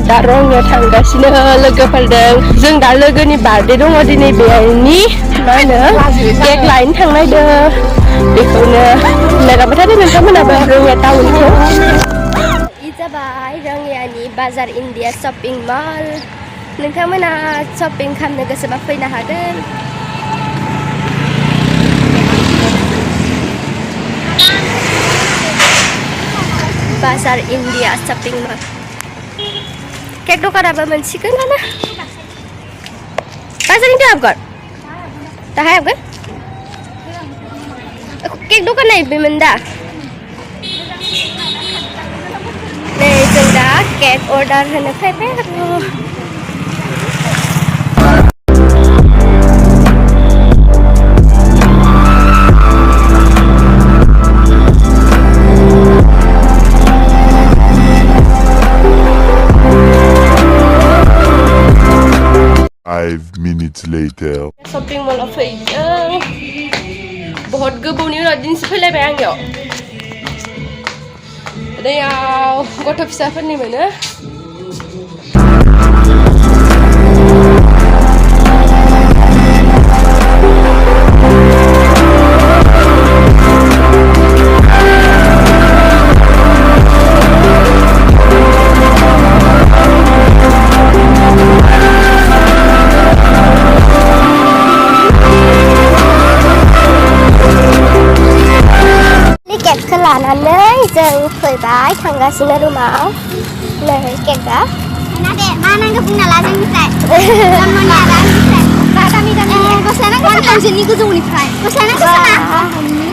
दा रंगियाव थांगासिनो लोगोफोरजों जों दा लोगोनि बार्थडे दङ दिनै बेनि मा होनो केक लायनो थांनायदों बेखौनो नागारबाय थादों नोंथांमोनाबो रंगिया टाउनखौ जाबाय रंगियानि बाजार इन्डिया शपिं मल नोंथांमोना शपिं खालामनो गोसोबा फैनो हागोन बाजार इन्डिया शपिं मल केक दखानाबो मोनसिगोनानो बाजार इन्डिया हाबगोन दाहाय हाबगोन केक दखान नायबायमोन दा नै जों दा केक अर्डार होनो फैबाय आरो minutes later. शपिं मलाव फैदों बहुत गोबावनि उनाव दिनैसो फैलायबाय आंनियाव दैयाव गथ' फिसाफोरनि मोनो लानानै जों फैबाय थांगासिनो रुमाव नै केकआ ना दे मा नांगौ बुंना ला जोंनिफ्राय जन्मनि आदारनिफ्राय दामि दामि गस्ला नांगौ साना गोजौनिफ्राय गस्ला नांगौ साना